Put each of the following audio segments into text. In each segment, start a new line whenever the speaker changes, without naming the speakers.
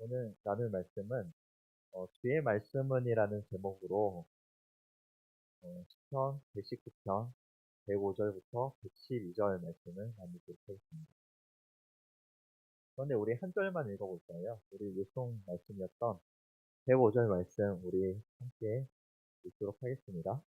오늘 나눌 말씀은 주의 말씀은이라는 제목으로 시편 119편 105절부터 112절 말씀을 나누도록 하겠습니다. 그런데 우리 한 절만 읽어볼 거예요. 우리 요송 말씀이었던 105절 말씀 우리 함께 읽도록 하겠습니다.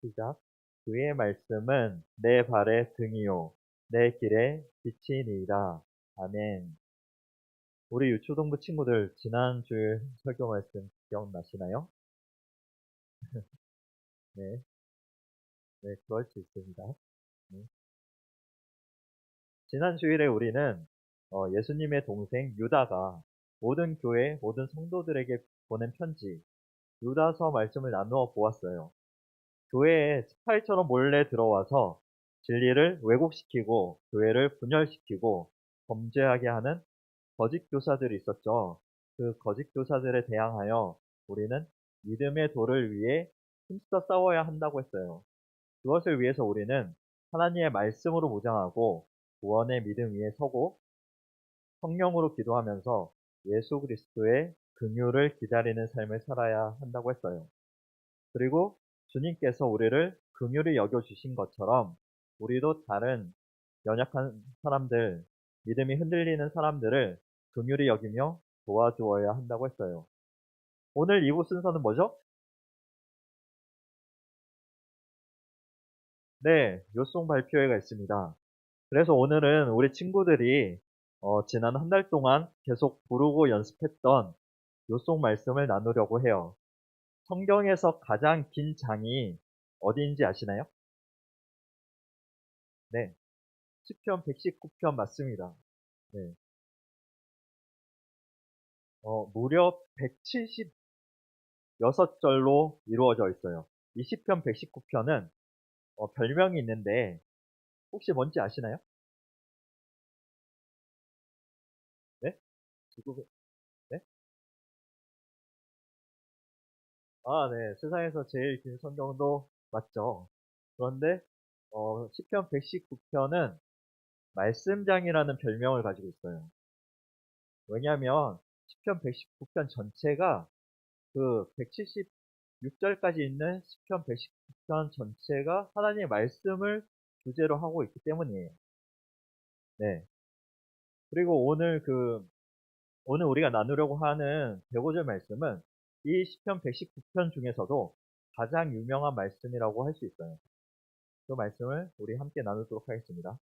시작. 주의 말씀은 내 발의 등이요 내 길의 빛이니이다. 아멘. 우리 유초동부 친구들 지난주 설교 말씀 기억나시나요? 네, 네, 그럴 수 있습니다. 네. 지난 주일에 우리는 예수님의 동생 유다가 모든 교회, 모든 성도들에게 보낸 편지, 유다서 말씀을 나누어 보았어요. 교회에 스파이처럼 몰래 들어와서 진리를 왜곡시키고 교회를 분열시키고 범죄하게 하는 거짓 교사들이 있었죠. 그 거짓 교사들에 대항하여 우리는 믿음의 도를 위해 힘써 싸워야 한다고 했어요. 그것을 위해서 우리는 하나님의 말씀으로 무장하고 구원의 믿음 위에 서고 성령으로 기도하면서 예수 그리스도의 긍휼을 기다리는 삶을 살아야 한다고 했어요. 그리고 주님께서 우리를 긍휼히 여겨주신 것처럼 우리도 다른 연약한 사람들, 믿음이 흔들리는 사람들을 긍휼히 여기며 도와주어야 한다고 했어요. 오늘 2부 순서는 뭐죠? 네, 요송 발표회가 있습니다. 그래서 오늘은 우리 친구들이 지난 한 달 동안 계속 부르고 연습했던 요송 말씀을 나누려고 해요. 성경에서 가장 긴 장이 어디인지 아시나요? 네, 시편 119편 맞습니다. 네, 무려 176절로 이루어져 있어요. 이 시편 119편은 별명이 있는데 혹시 뭔지 아시나요? 네? 지구, 네? 아, 네. 세상에서 제일 긴 성경도 맞죠. 그런데 시편 119편은 말씀장이라는 별명을 가지고 있어요. 왜냐하면 시편 119편 전체가 그 176절까지 있는 시편 119편 전체가 하나님의 말씀을 주제로 하고 있기 때문이에요. 네. 그리고 오늘 우리가 나누려고 하는 105절 말씀은 이 시편 119편 중에서도 가장 유명한 말씀이라고 할 수 있어요. 그 말씀을 우리 함께 나누도록 하겠습니다.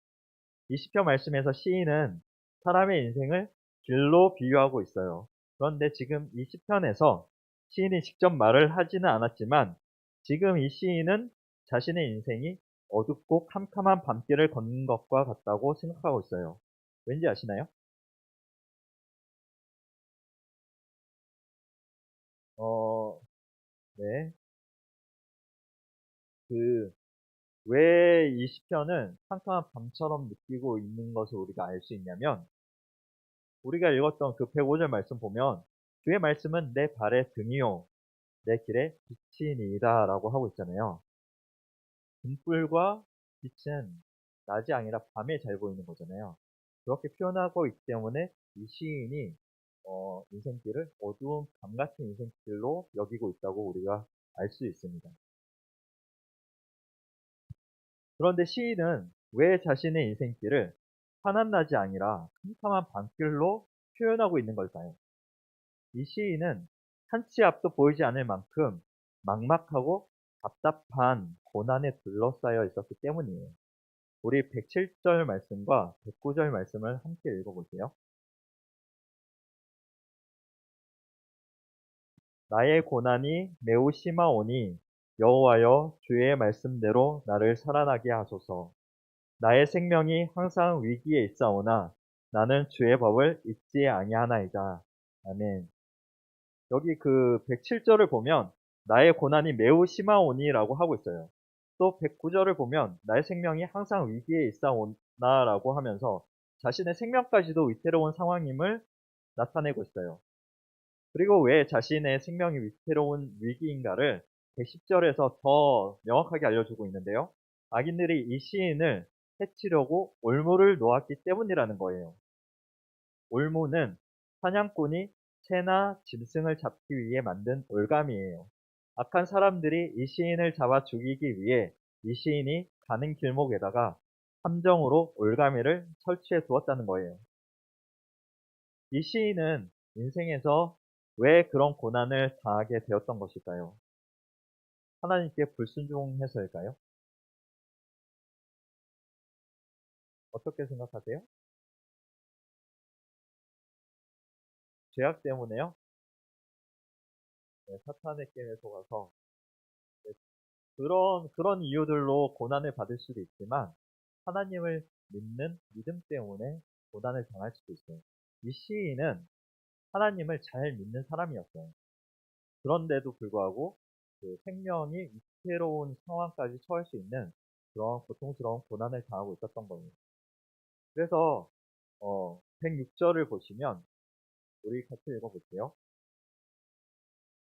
이 시편 말씀에서 시인은 사람의 인생을 길로 비유하고 있어요. 그런데 지금 이 시편에서 시인이 직접 말을 하지는 않았지만 지금 이 시인은 자신의 인생이 어둡고 캄캄한 밤길을 걷는 것과 같다고 생각하고 있어요. 왠지 아시나요? 어, 네. 그, 왜 이 시편은 캄캄한 밤처럼 느끼고 있는 것을 우리가 알 수 있냐면 우리가 읽었던 그 105절 말씀 보면 주의 말씀은 내 발의 등이요 내 길의 빛이니이다 라고 하고 있잖아요. 등불과 빛은 낮이 아니라 밤에 잘 보이는 거잖아요. 그렇게 표현하고 있기 때문에 이 시인이 인생길을 어두운 밤 같은 인생길로 여기고 있다고 우리가 알 수 있습니다. 그런데 시인은 왜 자신의 인생길을 환한 낮이 아니라 캄캄한 밤길로 표현하고 있는 걸까요? 이 시인은 한치 앞도 보이지 않을 만큼 막막하고 답답한 고난에 둘러싸여 있었기 때문이에요. 우리 107절 말씀과 109절 말씀을 함께 읽어볼게요. 나의 고난이 매우 심하오니 여호와여 주의 말씀대로 나를 살아나게 하소서. 나의 생명이 항상 위기에 있사오나 나는 주의 법을 잊지 아니하나이다. 아멘. 여기 그 107절을 보면 나의 고난이 매우 심하오니라고 하고 있어요. 또 109절을 보면 나의 생명이 항상 위기에 있사오나라고 하면서 자신의 생명까지도 위태로운 상황임을 나타내고 있어요. 그리고 왜 자신의 생명이 위태로운 위기인가를 110절에서 더 명확하게 알려주고 있는데요. 악인들이 이 시인을 해치려고 올무를 놓았기 때문이라는 거예요. 올무는 사냥꾼이 새나 짐승을 잡기 위해 만든 올감이에요. 악한 사람들이 이 시인을 잡아 죽이기 위해 이 시인이 가는 길목에다가 함정으로 올가미를 설치해 두었다는 거예요. 이 시인은 인생에서 왜 그런 고난을 당하게 되었던 것일까요? 하나님께 불순종해서일까요? 어떻게 생각하세요? 죄악 때문에요? 네, 사탄의 게임에 속아서 네, 그런 이유들로 고난을 받을 수도 있지만 하나님을 믿는 믿음 때문에 고난을 당할 수도 있어요. 이 시인은 하나님을 잘 믿는 사람이었어요. 그런데도 불구하고 그 생명이 위태로운 상황까지 처할 수 있는 그런 고통스러운 고난을 당하고 있었던 거예요. 그래서 106절을 보시면 우리 같이 읽어볼게요.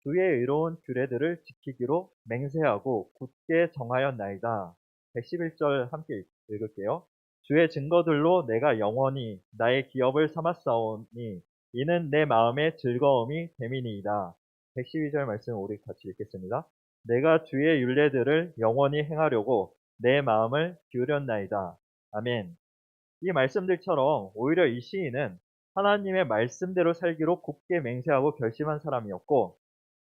주의 의로운 규례들을 지키기로 맹세하고 굳게 정하였나이다. 111절 함께 읽을게요. 주의 증거들로 내가 영원히 나의 기업을 삼았사오니 이는 내 마음의 즐거움이 됨이니이다. 112절 말씀 우리 같이 읽겠습니다. 내가 주의 율례들을 영원히 행하려고 내 마음을 기울였나이다. 아멘. 이 말씀들처럼 오히려 이 시인은 하나님의 말씀대로 살기로 굳게 맹세하고 결심한 사람이었고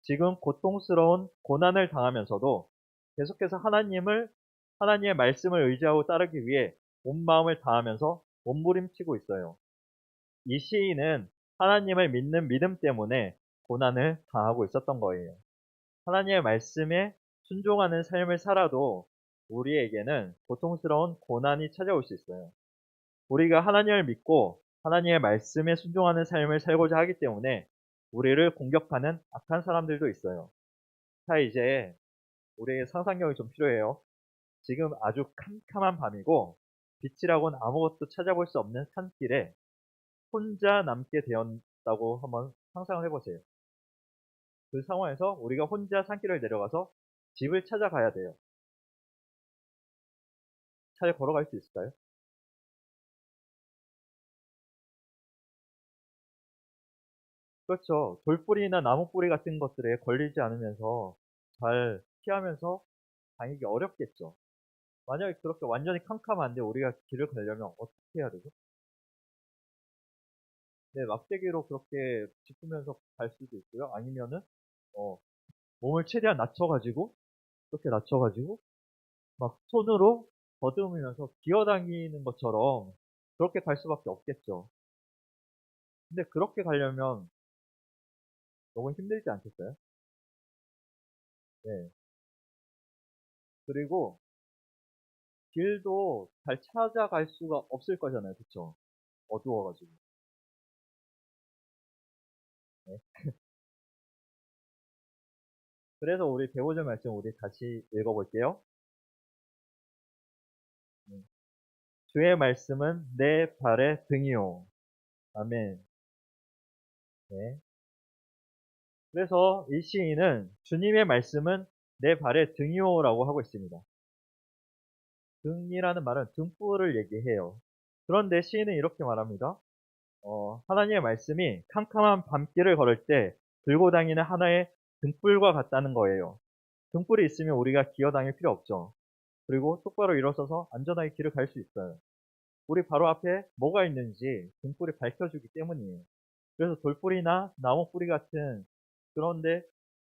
지금 고통스러운 고난을 당하면서도 계속해서 하나님의 말씀을 의지하고 따르기 위해 온 마음을 다하면서 몸부림치고 있어요. 이 시인은 하나님을 믿는 믿음 때문에 고난을 당하고 있었던 거예요. 하나님의 말씀에 순종하는 삶을 살아도 우리에게는 고통스러운 고난이 찾아올 수 있어요. 우리가 하나님을 믿고 하나님의 말씀에 순종하는 삶을 살고자 하기 때문에 우리를 공격하는 악한 사람들도 있어요. 자, 이제 우리에게 상상력이 좀 필요해요. 지금 아주 캄캄한 밤이고 빛이라고는 아무것도 찾아볼 수 없는 산길에 혼자 남게 되었다고 한번 상상을 해보세요. 그 상황에서 우리가 혼자 산길을 내려가서 집을 찾아가야 돼요. 잘 걸어갈 수 있을까요? 그렇죠. 돌뿌리나 나무뿌리 같은 것들에 걸리지 않으면서 잘 피하면서 다니기 어렵겠죠. 만약에 그렇게 완전히 캄캄한데 우리가 길을 가려면 어떻게 해야 되죠? 네, 막대기로 그렇게 짚으면서 갈 수도 있고요. 아니면은 어, 몸을 최대한 낮춰가지고 그렇게 낮춰가지고 막 손으로 더듬으면서 기어다니는 것처럼 그렇게 갈 수밖에 없겠죠. 근데 그렇게 가려면 너무 힘들지 않겠어요? 네. 그리고 길도 잘 찾아갈 수가 없을 거잖아요. 그쵸? 어두워가지고. 네. 그래서 우리 배우자 말씀 우리 다시 읽어볼게요. 네. 주의 말씀은 내 발의 등이요. 아멘. 네. 그래서 이 시인은 주님의 말씀은 내 발의 등이요라고 하고 있습니다. 등이라는 말은 등불을 얘기해요. 그런데 시인은 이렇게 말합니다. 하나님의 말씀이 캄캄한 밤길을 걸을 때 들고 다니는 하나의 등불과 같다는 거예요. 등불이 있으면 우리가 기어다닐 필요 없죠. 그리고 똑바로 일어서서 안전하게 길을 갈 수 있어요. 우리 바로 앞에 뭐가 있는지 등불이 밝혀주기 때문이에요. 그래서 돌뿌리나 나무뿌리 같은 그런데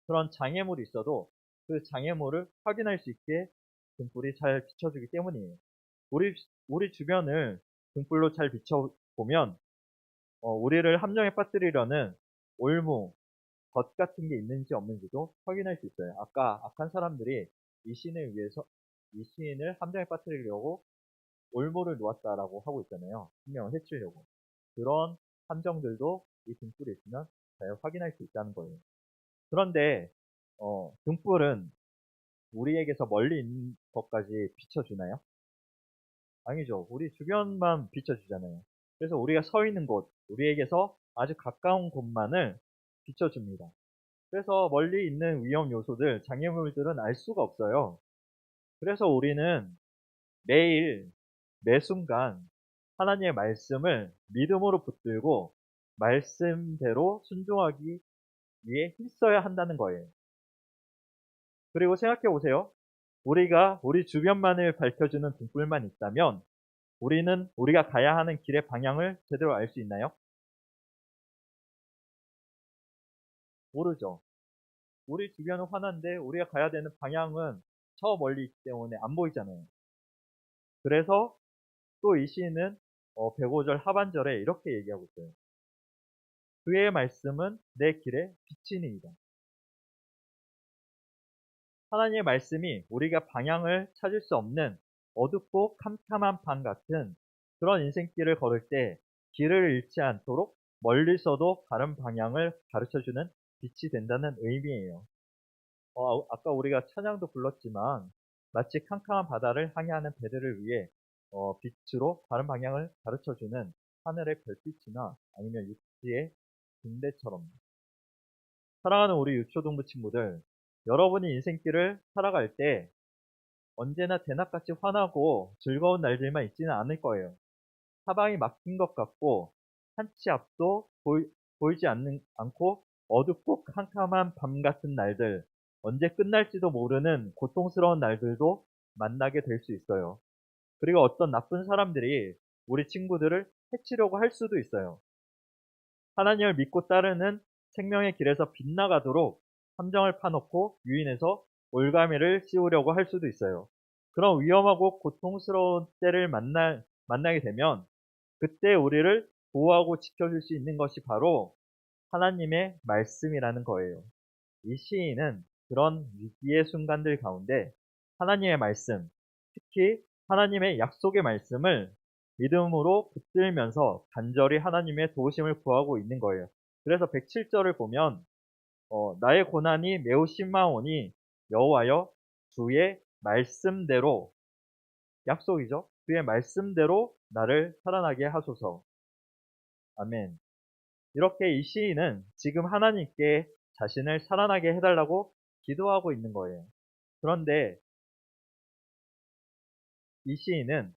그런 장애물이 있어도 그 장애물을 확인할 수 있게 등불이 잘 비춰주기 때문이에요. 우리 주변을 등불로 잘 비춰보면 우리를 함정에 빠뜨리려는 올무, 덫 같은 게 있는지 없는지도 확인할 수 있어요. 아까 악한 사람들이 이 시인을 위해서 이 시인을 함정에 빠뜨리려고 올무를 놓았다라고 하고 있잖아요. 한 명을 해치려고. 그런 함정들도 이 등불이 있으면 잘 확인할 수 있다는 거예요. 그런데 등불은 우리에게서 멀리 있는 것까지 비춰주나요? 아니죠. 우리 주변만 비춰주잖아요. 그래서 우리가 서 있는 곳, 우리에게서 아주 가까운 곳만을 비춰줍니다. 그래서 멀리 있는 위험 요소들, 장애물들은 알 수가 없어요. 그래서 우리는 매일 매 순간 하나님의 말씀을 믿음으로 붙들고 말씀대로 순종하기 위해 힘써야 한다는 거예요. 그리고 생각해 보세요. 우리가 우리 주변만을 밝혀주는 등불만 있다면 우리는 우리가 가야 하는 길의 방향을 제대로 알 수 있나요? 모르죠. 우리 주변은 환한데 우리가 가야 되는 방향은 저 멀리 있기 때문에 안 보이잖아요. 그래서 또 이 시인은 105절 하반절에 이렇게 얘기하고 있어요. 그의 말씀은 내 길의 빛이니이다. 하나님의 말씀이 우리가 방향을 찾을 수 없는 어둡고 캄캄한 방 같은 그런 인생길을 걸을 때 길을 잃지 않도록 멀리서도 다른 방향을 가르쳐주는 빛이 된다는 의미예요. 아까 우리가 찬양도 불렀지만 마치 캄캄한 바다를 항해하는 배들을 위해 빛으로 다른 방향을 가르쳐주는 하늘의 별빛이나 아니면 육지의 등대처럼. 사랑하는 우리 유초동부 친구들, 여러분이 인생길을 살아갈 때 언제나 대낮같이 환하고 즐거운 날들만 있지는 않을 거예요. 사방이 막힌 것 같고 한 치 앞도 보이지 않고 어둡고 캄캄한 밤 같은 날들, 언제 끝날지도 모르는 고통스러운 날들도 만나게 될 수 있어요. 그리고 어떤 나쁜 사람들이 우리 친구들을 해치려고 할 수도 있어요. 하나님을 믿고 따르는 생명의 길에서 빗나가도록 함정을 파놓고 유인해서 올가미를 씌우려고 할 수도 있어요. 그런 위험하고 고통스러운 때를 만나게 되면 그때 우리를 보호하고 지켜줄 수 있는 것이 바로 하나님의 말씀이라는 거예요. 이 시인은 그런 위기의 순간들 가운데 하나님의 말씀, 특히 하나님의 약속의 말씀을 믿음으로 붙들면서 간절히 하나님의 도우심을 구하고 있는 거예요. 그래서 107절을 보면 나의 고난이 매우 심하오니 여호와여 주의 말씀대로, 약속이죠. 주의 말씀대로 나를 살아나게 하소서. 아멘. 이렇게 이 시인은 지금 하나님께 자신을 살아나게 해달라고 기도하고 있는 거예요. 그런데 이 시인은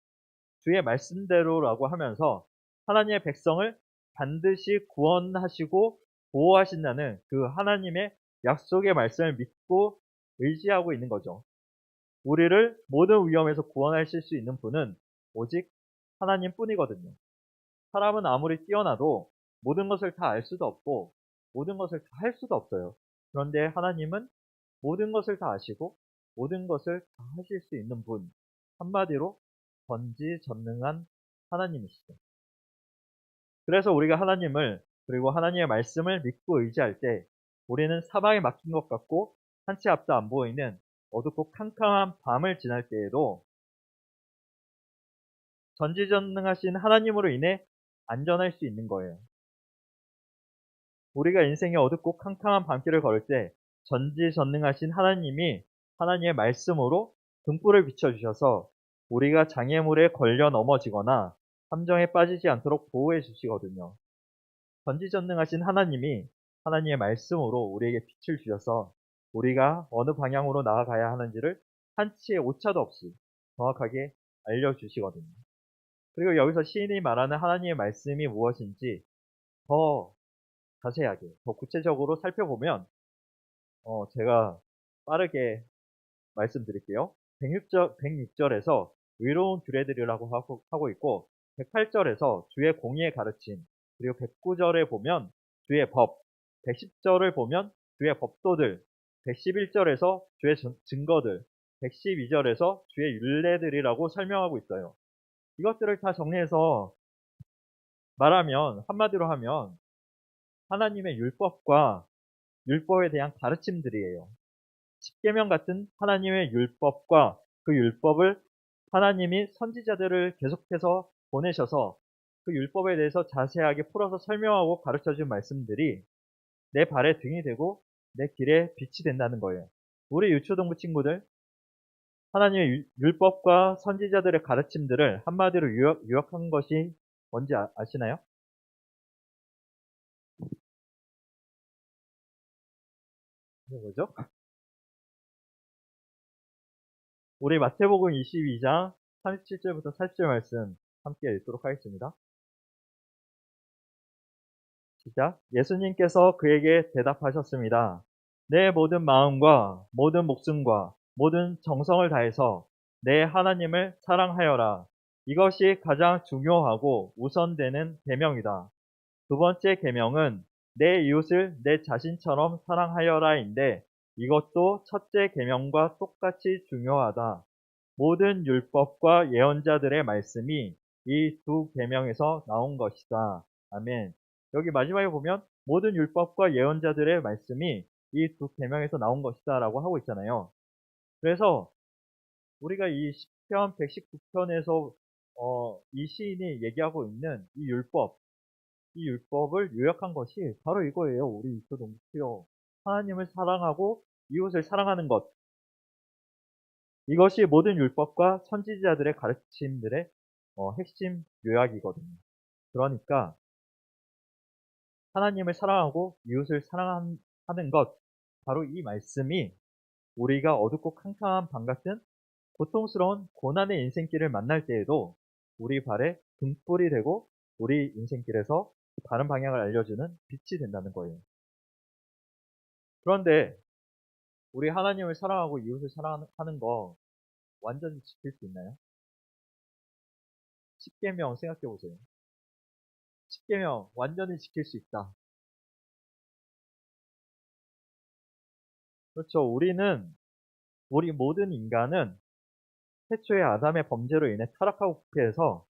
주의 말씀대로라고 하면서 하나님의 백성을 반드시 구원하시고 보호하신다는 그 하나님의 약속의 말씀을 믿고 의지하고 있는 거죠. 우리를 모든 위험에서 구원하실 수 있는 분은 오직 하나님 뿐이거든요. 사람은 아무리 뛰어나도 모든 것을 다 알 수도 없고 모든 것을 다 할 수도 없어요. 그런데 하나님은 모든 것을 다 아시고 모든 것을 다 하실 수 있는 분, 한마디로 전지전능한 하나님이시죠. 그래서 우리가 하나님을 그리고 하나님의 말씀을 믿고 의지할 때 우리는 사방에 막힌 것 같고 한 치 앞도 안 보이는 어둡고 캄캄한 밤을 지날 때에도 전지전능하신 하나님으로 인해 안전할 수 있는 거예요. 우리가 인생의 어둡고 캄캄한 밤길을 걸을 때 전지전능하신 하나님이 하나님의 말씀으로 등불을 비춰주셔서 우리가 장애물에 걸려 넘어지거나 함정에 빠지지 않도록 보호해 주시거든요. 전지전능하신 하나님이 하나님의 말씀으로 우리에게 빛을 주셔서 우리가 어느 방향으로 나아가야 하는지를 한치의 오차도 없이 정확하게 알려주시거든요. 그리고 여기서 시인이 말하는 하나님의 말씀이 무엇인지 더 자세하게, 더 구체적으로 살펴보면 제가 빠르게 말씀드릴게요. 106절에서 의로운 규례들이라고 하고 있고 108절에서 주의 공의의 가르침, 그리고 109절에 보면 주의 법, 110절을 보면 주의 법도들, 111절에서 주의 증거들, 112절에서 주의 율례들이라고 설명하고 있어요. 이것들을 다 정리해서 말하면, 한마디로 하면 하나님의 율법과 율법에 대한 가르침들이에요. 십계명 같은 하나님의 율법과 그 율법을 하나님이 선지자들을 계속해서 보내셔서 그 율법에 대해서 자세하게 풀어서 설명하고 가르쳐준 말씀들이 내 발의 등이 되고 내 길에 빛이 된다는 거예요. 우리 유초동부 친구들, 하나님의 율법과 선지자들의 가르침들을 한마디로 요약한 것이 뭔지 아시나요? 이게 뭐죠? 우리 마태복음 22장 37절부터 40절 말씀 함께 읽도록 하겠습니다. 시작. 예수님께서 그에게 대답하셨습니다. 내 모든 마음과 모든 목숨과 모든 정성을 다해서 내 하나님을 사랑하여라. 이것이 가장 중요하고 우선되는 계명이다. 두 번째 계명은 내 이웃을 내 자신처럼 사랑하여라인데 이것도 첫째 계명과 똑같이 중요하다. 모든 율법과 예언자들의 말씀이 이 두 계명에서 나온 것이다. 아멘. 여기 마지막에 보면 모든 율법과 예언자들의 말씀이 이 두 계명에서 나온 것이다라고 하고 있잖아요. 그래서 우리가 이 시편 119편에서 이 시인이 얘기하고 있는 이 율법을 요약한 것이 바로 이거예요. 우리 이초도 목표. 하나님을 사랑하고 이웃을 사랑하는 것. 이것이 모든 율법과 선지자들의 가르침들의 핵심 요약이거든요. 그러니까 하나님을 사랑하고 이웃을 사랑하는 것, 바로 이 말씀이 우리가 어둡고 캄캄한 밤 같은 고통스러운 고난의 인생길을 만날 때에도 우리 발에 등불이 되고 우리 인생길에서 바른 방향을 알려주는 빛이 된다는 거예요. 그런데 우리 하나님을 사랑하고 이웃을 사랑하는 거 완전히 지킬 수 있나요? 십계명 생각해 보세요. 십계명 완전히 지킬 수 있다. 그렇죠. 우리 모든 인간은 태초에 아담의 범죄로 인해 타락하고 부패해서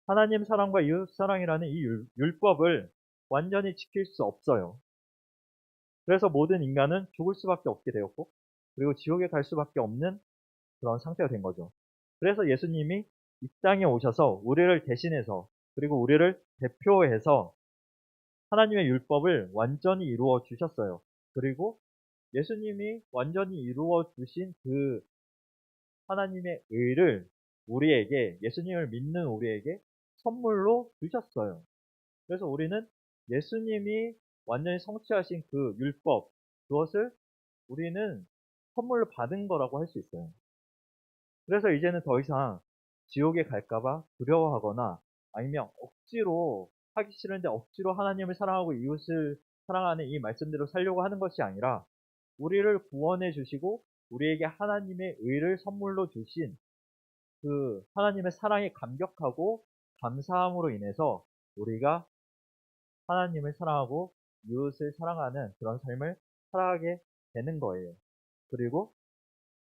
하나님 사랑과 이웃 사랑이라는 이 율법을 완전히 지킬 수 없어요. 그래서 모든 인간은 죽을 수밖에 없게 되었고, 그리고 지옥에 갈 수밖에 없는 그런 상태가 된 거죠. 그래서 예수님이 이 땅에 오셔서 우리를 대신해서, 그리고 우리를 대표해서 하나님의 율법을 완전히 이루어 주셨어요. 그리고 예수님이 완전히 이루어 주신 그 하나님의 의를 우리에게, 예수님을 믿는 우리에게 선물로 주셨어요. 그래서 우리는 예수님이 완전히 성취하신 그 율법, 그것을 우리는 선물로 받은 거라고 할 수 있어요. 그래서 이제는 더 이상 지옥에 갈까봐 두려워하거나 아니면 억지로 하기 싫은데 억지로 하나님을 사랑하고 이웃을 사랑하는 이 말씀대로 살려고 하는 것이 아니라 우리를 구원해 주시고 우리에게 하나님의 의를 선물로 주신 그 하나님의 사랑에 감격하고 감사함으로 인해서 우리가 하나님을 사랑하고 이웃을 사랑하는 그런 삶을 살아가게 되는 거예요. 그리고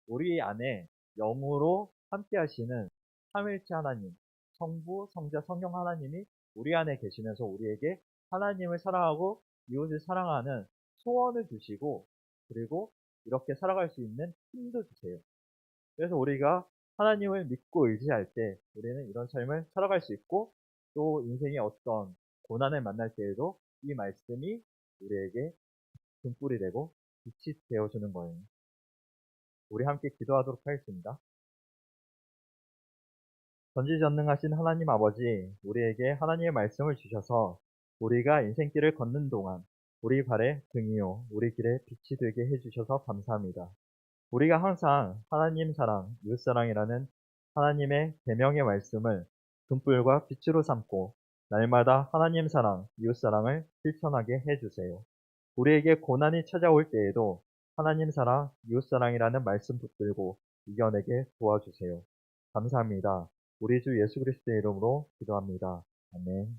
우리 안에 영으로 함께 하시는 삼위일체 하나님, 성부, 성자, 성령 하나님이 우리 안에 계시면서 우리에게 하나님을 사랑하고 이웃을 사랑하는 소원을 주시고 그리고 이렇게 살아갈 수 있는 힘도 주세요. 그래서 우리가 하나님을 믿고 의지할 때 우리는 이런 삶을 살아갈 수 있고 또 인생의 어떤 고난을 만날 때에도 이 말씀이 우리에게 등불이 되고 빛이 되어주는 거예요. 우리 함께 기도하도록 하겠습니다. 전지전능하신 하나님 아버지, 우리에게 하나님의 말씀을 주셔서 우리가 인생길을 걷는 동안 우리 발에 등이요, 우리 길에 빛이 되게 해주셔서 감사합니다. 우리가 항상 하나님 사랑, 이웃사랑이라는 하나님의 계명의 말씀을 등불과 빛으로 삼고 날마다 하나님 사랑, 이웃사랑을 실천하게 해주세요. 우리에게 고난이 찾아올 때에도 하나님 사랑, 이웃사랑이라는 말씀 붙들고 이겨내게 도와주세요. 감사합니다. 우리 주 예수 그리스도의 이름으로 기도합니다. 아멘.